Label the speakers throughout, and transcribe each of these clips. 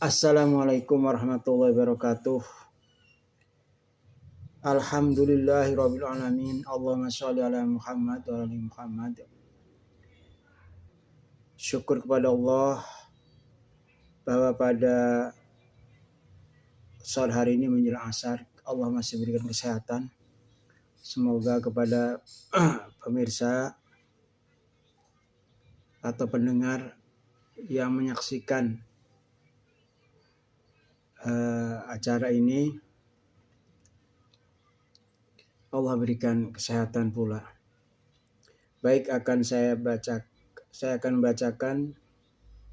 Speaker 1: Assalamualaikum warahmatullahi wabarakatuh. Alhamdulillahirabbil alamin. Allahumma sholli ala Muhammad wa ala ali Muhammad. Syukur kepada Allah bahwa pada sore hari ini menjelang asar Allah masih berikan kesehatan. Semoga kepada pemirsa atau pendengar yang menyaksikan acara ini Allah berikan kesehatan pula. Baik, saya akan membacakan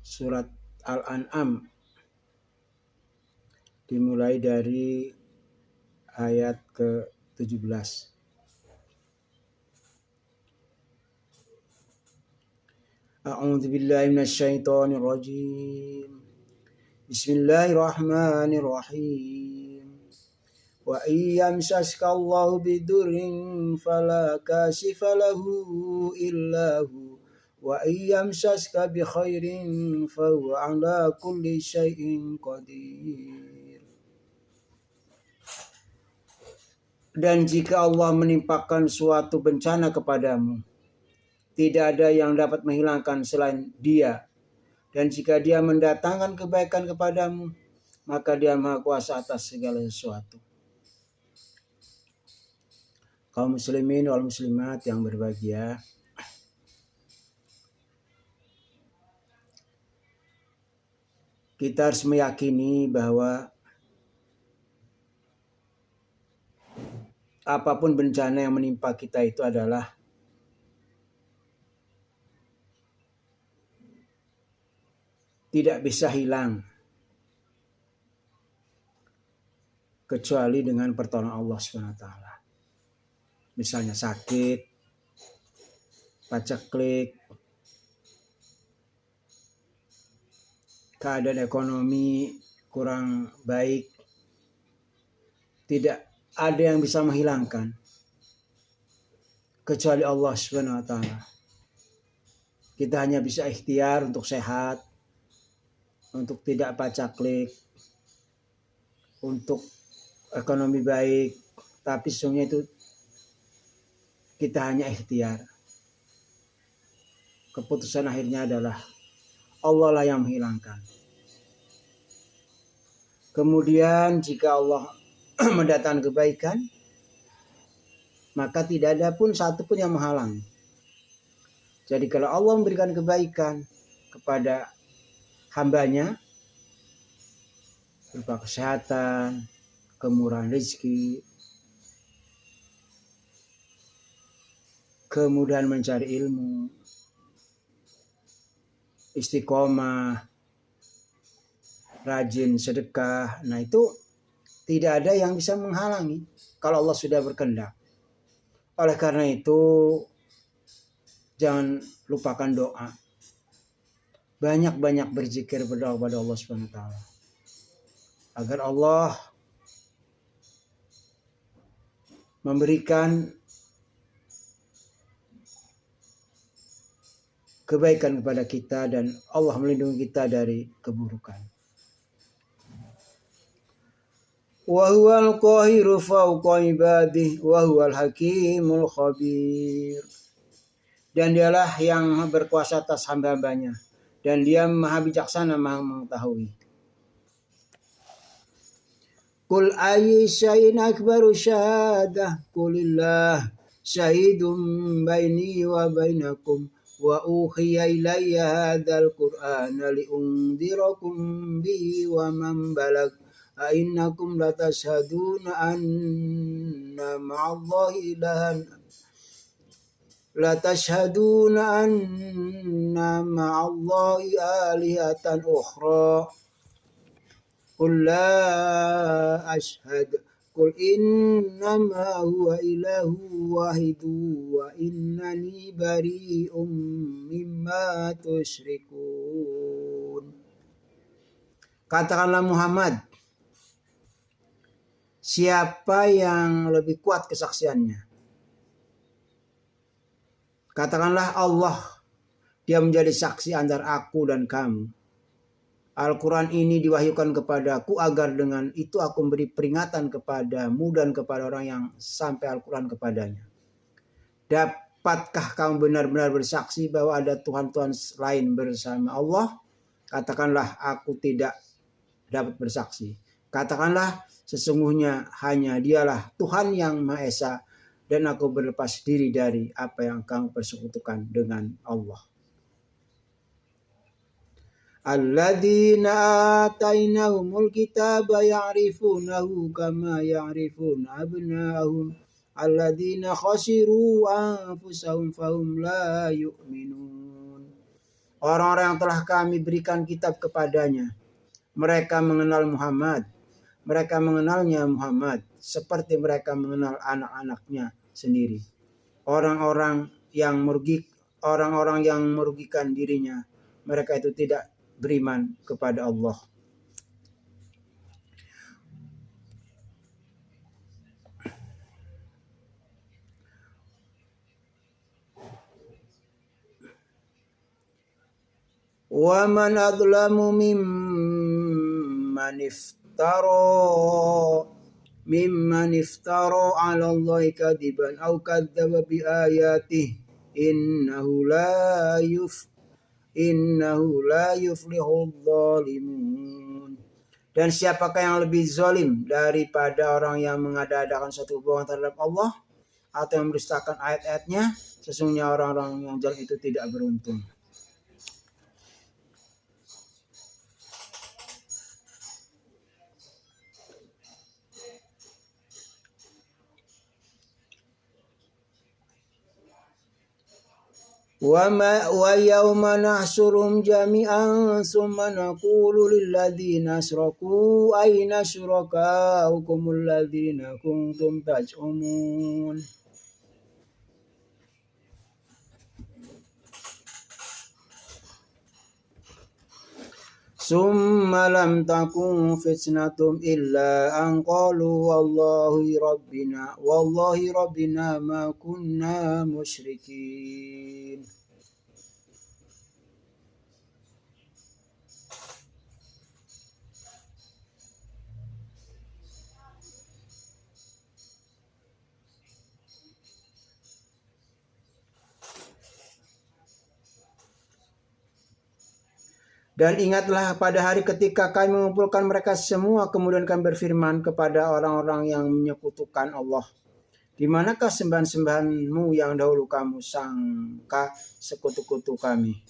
Speaker 1: surat Al-An'am dimulai dari ayat ke-17. A'udzu billahi minasyaitonir rajim. Bismillahirrahmanirrahim. Wa iyyamsaska Allahu bidurrin fala kashifa lahu illa hu wa iyyamsaska bi khairin fa huwa ala kulli syai'in qadir. Dan jika Allah menimpakan suatu bencana kepadamu, tidak ada yang dapat menghilangkan selain Dia. Dan jika Dia mendatangkan kebaikan kepadamu, maka Dia Maha Kuasa atas segala sesuatu. Kaum muslimin wal muslimat yang berbahagia, kita harus meyakini bahwa apapun bencana yang menimpa kita itu adalah tidak bisa hilang kecuali dengan pertolongan Allah SWT. Misalnya sakit, paceklik, keadaan ekonomi kurang baik, tidak ada yang bisa menghilangkan kecuali Allah SWT. Kita hanya bisa ikhtiar untuk sehat, untuk tidak pacaklik, untuk ekonomi baik, tapi sesungguhnya itu kita hanya ikhtiar. Keputusan akhirnya adalah Allah lah yang menghilangkan. Kemudian jika Allah mendatangkan kebaikan, maka tidak ada pun satu pun yang menghalangi. Jadi kalau Allah memberikan kebaikan kepada hambanya berupa kesehatan, kemurahan rezeki, kemudahan mencari ilmu, istiqomah, rajin sedekah, nah itu tidak ada yang bisa menghalangi kalau Allah sudah berkehendak. Oleh karena itu jangan lupakan doa. Banyak-banyak berzikir, berdoa kepada Allah SWT agar Allah memberikan kebaikan kepada kita dan Allah melindungi kita dari keburukan. Wa huwal qahiru fawqa ibadihi wa huwal hakimul khabir. Dan Dialah yang berkuasa atas hamba-hambanya dan Dia Maha bijaksana, Maha mengetahui. Qul ayyi syai'in akbaru syahadah qulillah syahidun baini wa bainakum wa uhiya ilayya hadzal qur'ana liundirakum bihi wa man balag ainnakum latashhaduna anna ma'allahi ilahan alihatan ukhra qul la ashhad qul innama huwa ilahu wahidu wa innani bari'um mimma tusyrikun. Katakanlah Muhammad, siapa yang lebih kuat kesaksiannya? Katakanlah Allah, Dia menjadi saksi antara aku dan kamu. Al-Quran ini diwahyukan kepadaku agar dengan itu aku memberi peringatan kepadamu dan kepada orang yang sampai Al-Quran kepadanya. Dapatkah kamu benar-benar bersaksi bahwa ada Tuhan-Tuhan lain bersama Allah? Katakanlah, aku tidak dapat bersaksi. Katakanlah, sesungguhnya hanya Dialah Tuhan yang Maha Esa, dan aku berlepas diri dari apa yang kamu persekutukan dengan Allah. Alladzina atainahumul kitaba ya'rifunahu kama ya'rifuna abna'ahum alladzina khasiru anfusahum fahum la yu'minun. Orang-orang yang telah kami berikan kitab kepadanya, mereka mengenal Muhammad, mereka mengenalnya Muhammad seperti mereka mengenal anak-anaknya sendiri. Orang-orang yang merugikan dirinya, mereka itu tidak beriman kepada Allah. Wa man adlamu mimman iftara 'ala Allahi kadiban aw kadzdzaba bi ayatihi innahu la yuflihul zalimun. Dan siapakah yang lebih zalim daripada orang yang mengada-adakan suatu hubungan terhadap Allah atau yang mendustakan ayat-ayatnya? Sesungguhnya orang-orang yang zalim itu tidak beruntung. Wa yawma nahsurum jami'an summa naqulu lilladzina asyraku aina syurakaukum alladzina kuntum taj'umun. Summa lam takun fitnatum illa an qalu wallahi rabbina ma kunna musyrikin. Dan ingatlah pada hari ketika kami mengumpulkan mereka semua, kemudian kami berfirman kepada orang-orang yang menyekutukan Allah, di manakah sembahan-sembahanmu yang dahulu kamu sangka sekutu-kutu kami?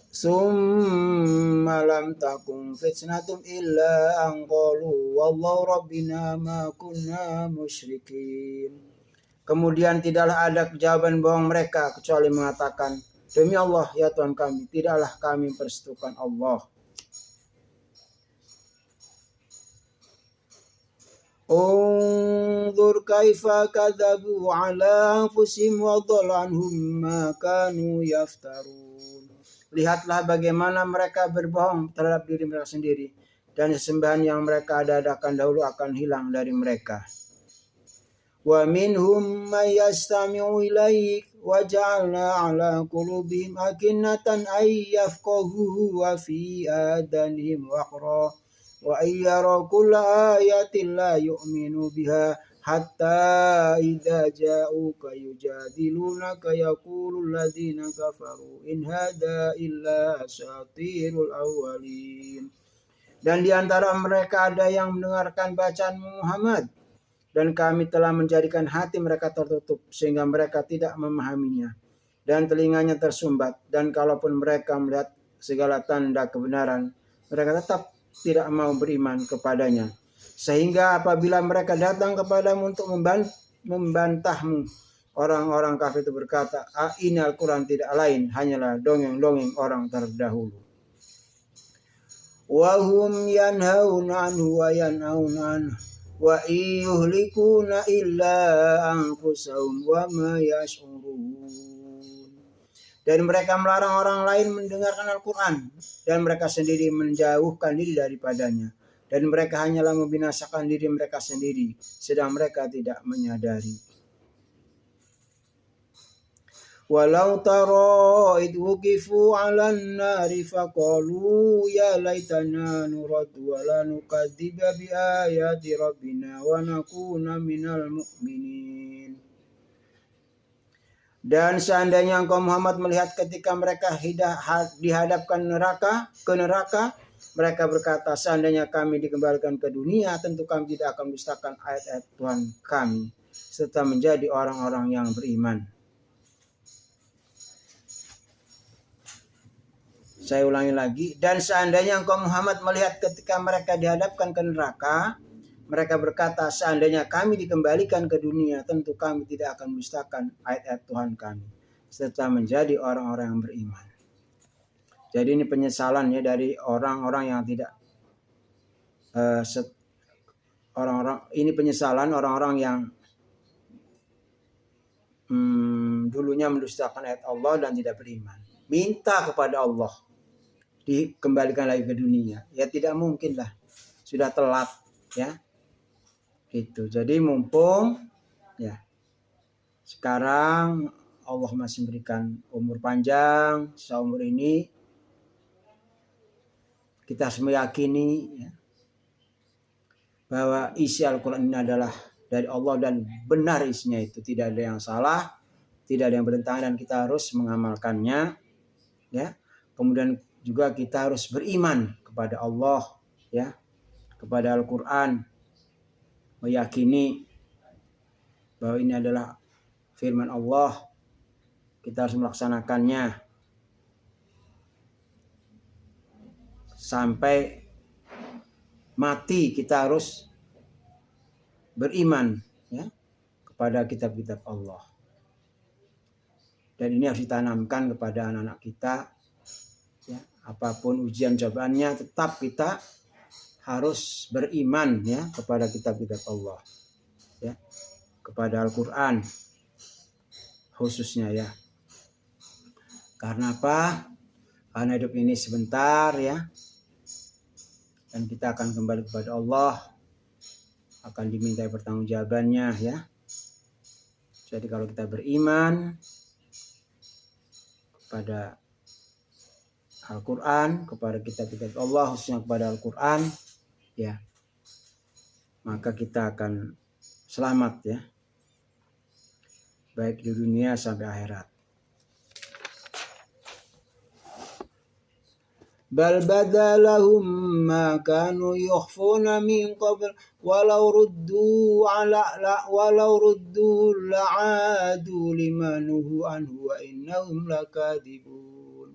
Speaker 1: Summa lam takun fitnatum illa an qalu wallahu rabbina ma kunna musyrikin. Kemudian tidaklah ada jawaban bohong mereka kecuali mengatakan, demi Allah ya Tuhan kami, tidaklah kami persekutukan Allah. Unzur kaifa kadzabu ala anfusihim wa dhalla anhum ma kanu yaftarun. Lihatlah bagaimana mereka berbohong terhadap diri mereka sendiri, dan sesembahan yang mereka adakan dahulu akan hilang dari mereka. Wa minhum may yastami'u ilaik wa ja'alna 'ala qulubihim akinnatan ay yafqahuhu wa fi adanihim waqra wa ayyara kulla ayatin la yu'minu biha hatta idza ja'uka yujadilunaka yaqulu alladziina kafaru in hadza illa asatirul awwalin. Dan di antara mereka ada yang mendengarkan bacaan Muhammad, dan kami telah menjadikan hati mereka tertutup sehingga mereka tidak memahaminya, dan telinganya tersumbat, dan kalaupun mereka melihat segala tanda kebenaran, mereka tetap tidak mau beriman kepadanya. Sehingga apabila mereka datang kepadamu untuk membantahmu, orang-orang kafir itu berkata, ini Al-Quran tidak lain hanyalah dongeng-dongeng orang terdahulu. Wa hum yanhauna anhu wa yanhauna anhu wa yuhlikuna illa anfusahum wa ma yash'urun. Dan mereka melarang orang lain mendengarkan Al-Quran, dan mereka sendiri menjauhkan diri daripadanya, dan mereka hanyalah membinasakan diri mereka sendiri sedang mereka tidak menyadari. Walau tara id wuqifu 'alan nari faqalu ya laitana nuraddu wa la nukadziba bi ayati rabbina wa nakuna minal mu'minin. Dan seandainya engkau Muhammad melihat ketika mereka dihadapkan ke neraka, mereka berkata, seandainya kami dikembalikan ke dunia, tentu kami tidak akan mendustakan ayat-ayat Tuhan kami, serta menjadi orang-orang yang beriman. Saya ulangi lagi, dan seandainya engkau Muhammad melihat ketika mereka dihadapkan ke neraka, mereka berkata, seandainya kami dikembalikan ke dunia, tentu kami tidak akan mendustakan ayat-ayat Tuhan kami, serta menjadi orang-orang yang beriman. Jadi ini penyesalan ya dari orang-orang yang tidak ini penyesalan orang-orang yang dulunya mendustakan ayat Allah dan tidak beriman. Minta kepada Allah dikembalikan lagi ke dunia. Ya tidak mungkin lah. Sudah telat ya. Gitu. Jadi mumpung ya sekarang Allah masih memberikan umur panjang seumur ini, kita harus meyakini ya, bahwa isi Al-Quran ini adalah dari Allah dan benar isinya itu, tidak ada yang salah, tidak ada yang bertentangan, dan kita harus mengamalkannya ya. Kemudian juga kita harus beriman kepada Allah ya, kepada Al-Quran, meyakini bahwa ini adalah firman Allah, kita harus melaksanakannya sampai mati. Kita harus beriman ya kepada kitab-kitab Allah, dan ini harus ditanamkan kepada anak-anak kita ya. Apapun ujian cobaannya, tetap kita harus beriman ya kepada kitab-kitab Allah ya, kepada Al-Quran khususnya ya. Karena apa? Karena hidup ini sebentar ya, dan kita akan kembali kepada Allah, akan dimintai pertanggungjawabannya ya. Jadi kalau kita beriman kepada Al-Quran, kepada kitab-kitab Allah, khususnya kepada Al-Quran ya, maka kita akan selamat ya, baik di dunia sampai akhirat. Bal badalahum ma kanu yukhfuna min qabl walau ruddu la'adu limanuhu anhu wa innahum lakadzibun.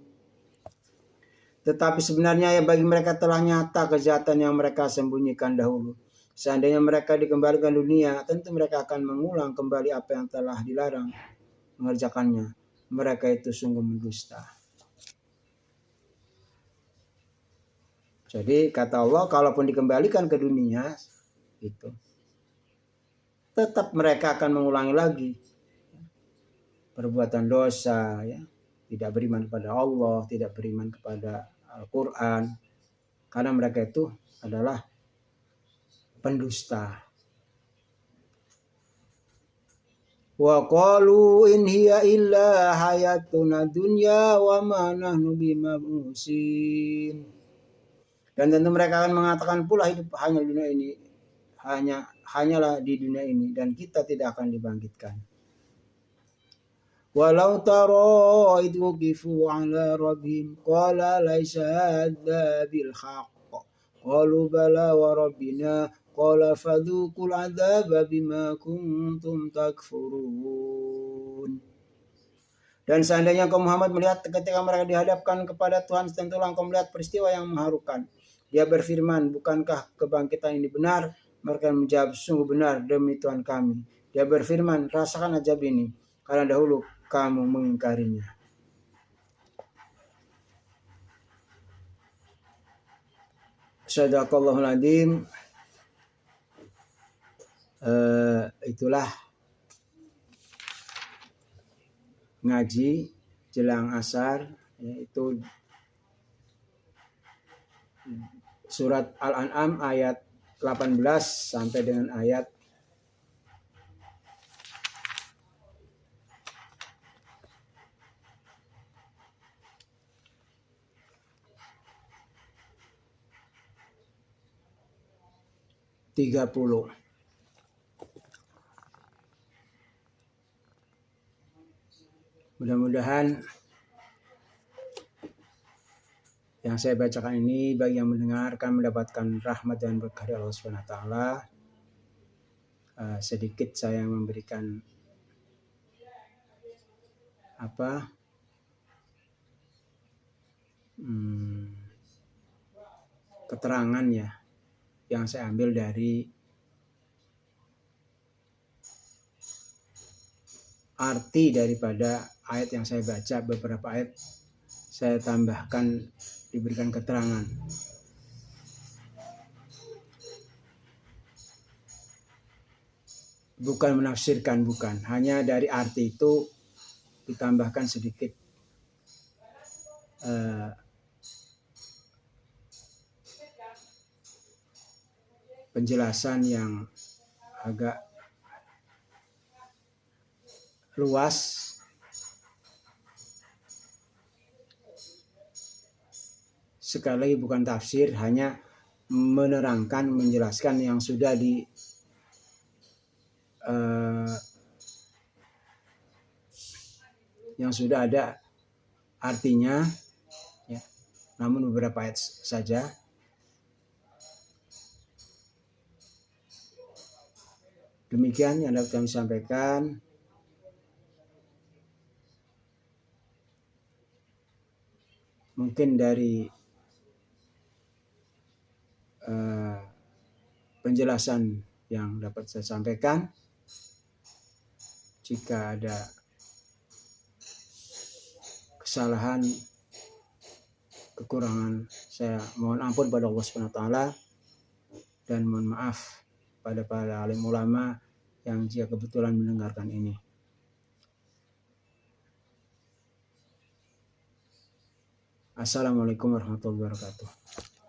Speaker 1: Tetapi sebenarnya ya bagi mereka telah nyata kejahatan yang mereka sembunyikan dahulu. Seandainya mereka dikembalikan dunia, tentu mereka akan mengulang kembali apa yang telah dilarang mengerjakannya. Mereka itu sungguh mendusta. Jadi kata Allah, kalaupun dikembalikan ke dunia itu, tetap mereka akan mengulangi lagi perbuatan dosa ya, tidak beriman kepada Allah, tidak beriman kepada Al-Quran, karena mereka itu adalah pendusta. Wa qalu in hiya illa hayatuna dunya wa ma nahnu bimab'usin. Dan tentu mereka akan mengatakan pula, hidup hanya di dunia ini, hanyalah di dunia ini, dan kita tidak akan dibangkitkan. Walau tara id wuqifu 'ala rabbihim qala laisa hadza bil haqq qalu bala wa rabbina qala fadzuqul 'adzaba bima kuntum takfurun. Dan seandainya engkau Muhammad melihat ketika mereka dihadapkan kepada Tuhan, tentulah engkau melihat peristiwa yang mengharukan. Dia berfirman, bukankah kebangkitan ini benar? Mereka menjawab, sungguh benar demi Tuhan kami. Dia berfirman, rasakan azab ini, karena dahulu kamu mengingkarinya. Shadaqallahul adzim. Itulah ngaji jelang asar, yaitu surat Al-An'am ayat 18 sampai dengan ayat 22. 30. Mudah-mudahan yang saya bacakan ini bagi yang mendengarkan mendapatkan rahmat dan berkah dari Allah Subhanahu wa taala. Sedikit saya memberikan keterangan ya yang saya ambil dari arti daripada ayat yang saya baca. Beberapa ayat saya tambahkan, diberikan keterangan. Bukan menafsirkan, bukan. Hanya dari arti itu ditambahkan sedikit penjelasan yang agak luas. Sekali lagi bukan tafsir, hanya menerangkan, menjelaskan yang sudah yang sudah ada artinya ya. Namun beberapa ayat saja. Demikian yang dapat kami sampaikan. Mungkin dari penjelasan yang dapat saya sampaikan, jika ada kesalahan, kekurangan, saya mohon ampun pada Allah Subhanahu wa taala, dan mohon maaf pada para alim ulama yang jika kebetulan mendengarkan ini. Assalamualaikum warahmatullahi wabarakatuh.